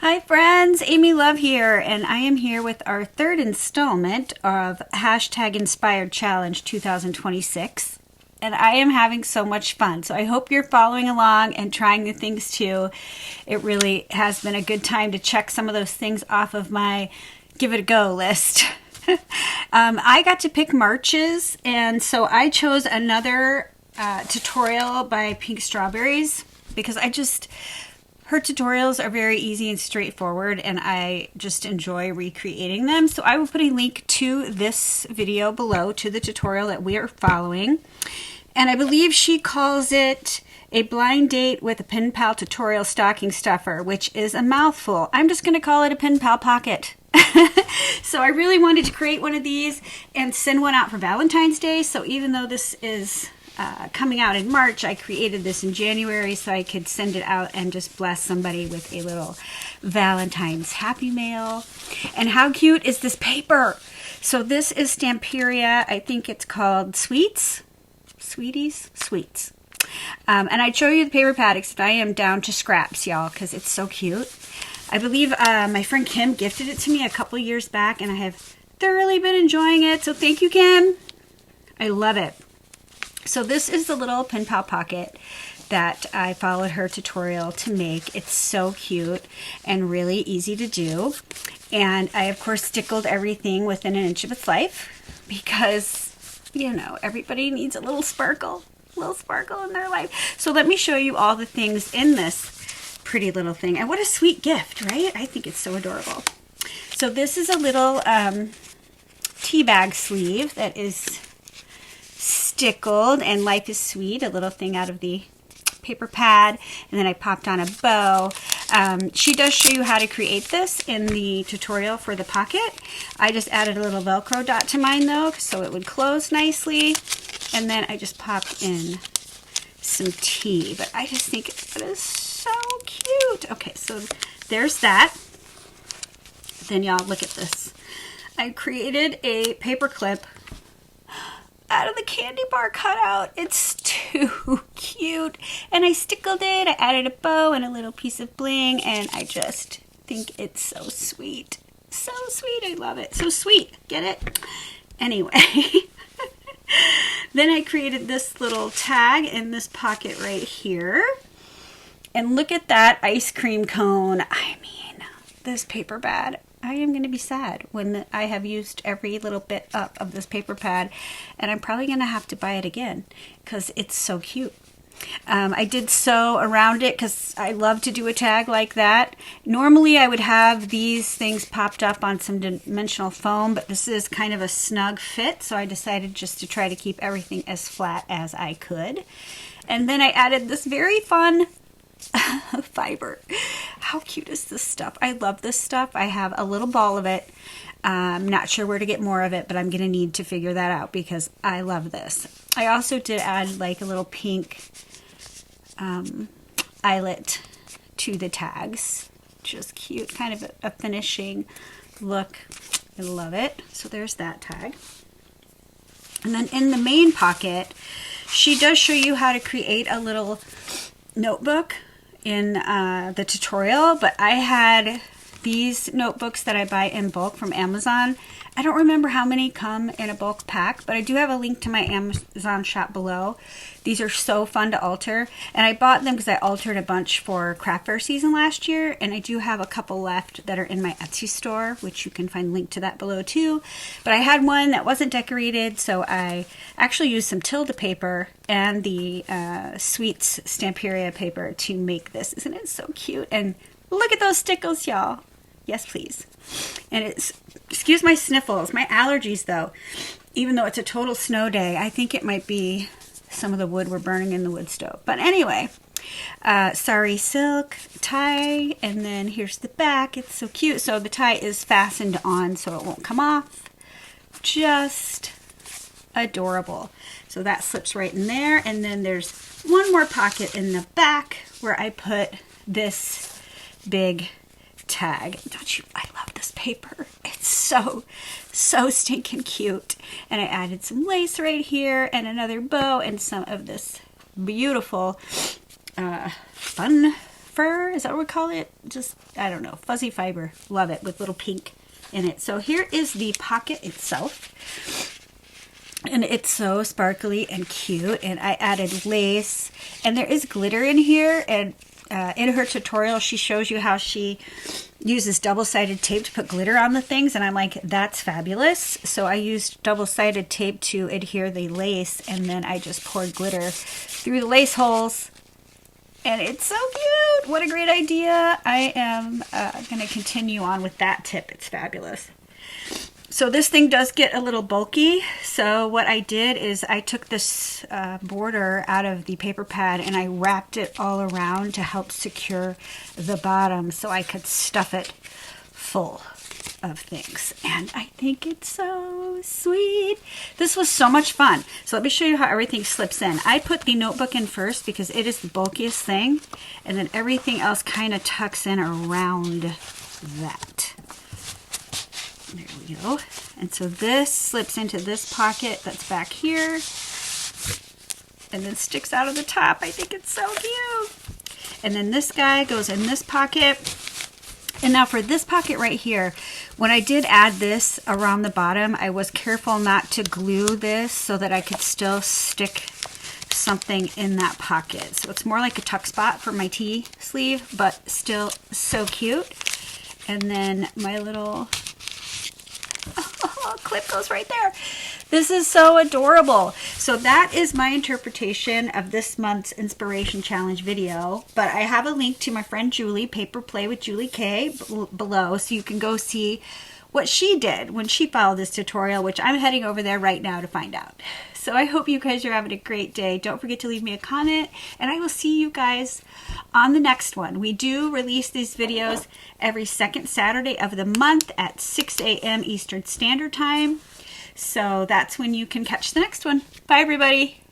Hi friends, Amy Love here, and I am here with our third installment of Hashtag Inspired Challenge 2026. And I am having so much fun. So I hope you're following along and trying new things too. It really has been a good time to check some of those things off of my give it a go list. I got to pick Marches, and so I chose another tutorial by Pink Strawberries because her tutorials are very easy and straightforward, and I just enjoy recreating them. So I will put a link to this video below to the tutorial that we are following. And I believe she calls it a blind date with a PenPal tutorial stocking stuffer, which is a mouthful. I'm just going to call it a PenPal pocket. So I really wanted to create one of these and send one out for Valentine's Day. So even though this is coming out in March, I created this in January so I could send it out and just bless somebody with a little Valentine's happy mail. And how cute is this paper? So this is Stamperia. I think it's called Sweets. Sweets. And I'd show you the paper pad, except I am down to scraps, y'all, because it's so cute. I believe my friend Kim gifted it to me a couple years back, and I have thoroughly been enjoying it. So thank you, Kim. I love it. So this is the little PenPal pocket that I followed her tutorial to make. It's so cute and really easy to do. And I, of course, stickled everything within an inch of its life because, you know, everybody needs a little sparkle in their life. So let me show you all the things in this pretty little thing. And what a sweet gift, right? I think it's so adorable. So this is a little tea bag sleeve that is stickled, and Life is Sweet, a little thing out of the paper pad, and then I popped on a bow. She does show you how to create this in the tutorial for the pocket. I just added a little Velcro dot to mine though, so it would close nicely, and then I just popped in some tea, but I just think it is so cute. Okay, so there's that. Then y'all, look at this. I created a paper clip out of the candy bar cutout. It's too cute. And I stickled it. I added a bow and a little piece of bling, and I just think it's so sweet. So sweet. I love it. So sweet. Get it? Anyway. Then I created this little tag in this pocket right here. And look at that ice cream cone. I mean, this paper pad. I am going to be sad when I have used every little bit up of this paper pad, and I'm probably going to have to buy it again because it's so cute. I did sew around it because I love to do a tag like that. Normally I would have these things popped up on some dimensional foam, but this is kind of a snug fit, so I decided just to try to keep everything as flat as I could. And then I added this very fun fiber. How cute is this stuff? I love this stuff. I have a little ball of it. I'm not sure where to get more of it, but I'm going to need to figure that out because I love this. I also did add like a little pink eyelet to the tags. Just cute, kind of a finishing look. I love it. So there's that tag. And then in the main pocket, she does show you how to create a little notebook in the tutorial, but I had these notebooks that I buy in bulk from Amazon. I don't remember how many come in a bulk pack, but I do have a link to my Amazon shop below. These are so fun to alter, and I bought them because I altered a bunch for craft fair season last year, and I do have a couple left that are in my Etsy store, which you can find linked to that below too. But I had one that wasn't decorated, so I actually used some Tilda paper and the Sweets Stamperia paper to make this. Isn't it so cute? And look at those stickles, y'all. Yes, please. And it's, excuse my sniffles, my allergies though. Even though it's a total snow day, I think it might be some of the wood we're burning in the wood stove. But anyway, Sari silk tie, and then here's the back. It's so cute. So the tie is fastened on so it won't come off. Just adorable. So that slips right in there, and then there's one more pocket in the back where I put this big tag. Don't you, I love this paper. It's so stinking cute. And I added some lace right here and another bow and some of this beautiful fun fur, is that what we call it? Just, I don't know, fuzzy fiber. Love it, with little pink in it. So here is the pocket itself. And it's so sparkly and cute. And I added lace. And there is glitter in here. And in her tutorial, she shows you how she uses double-sided tape to put glitter on the things. And I'm like, that's fabulous. So I used double-sided tape to adhere the lace. And then I just poured glitter through the lace holes. And it's so cute. What a great idea. I am going to continue on with that tip. It's fabulous. So this thing does get a little bulky. So what I did is I took this border out of the paper pad and I wrapped it all around to help secure the bottom so I could stuff it full of things. And I think it's so sweet. This was so much fun. So let me show you how everything slips in. I put the notebook in first because it is the bulkiest thing. And then everything else kind of tucks in around that. There we go. And so this slips into this pocket that's back here and then sticks out of the top. I think it's so cute. And then this guy goes in this pocket. And now for this pocket right here, when I did add this around the bottom, I was careful not to glue this so that I could still stick something in that pocket. So it's more like a tuck spot for my tea sleeve, but still so cute. And then my little clip goes right there. This is so adorable. So that is my interpretation of this month's Inspiration Challenge video. But I have a link to my friend Julie, Paper Play with Julie K, below, so you can go see what she did when she followed this tutorial, which I'm heading over there right now to find out. So I hope you guys are having a great day. Don't forget to leave me a comment, and I will see you guys on the next one. We do release these videos every second Saturday of the month at 6 a.m. Eastern Standard Time. So that's when you can catch the next one. Bye, everybody.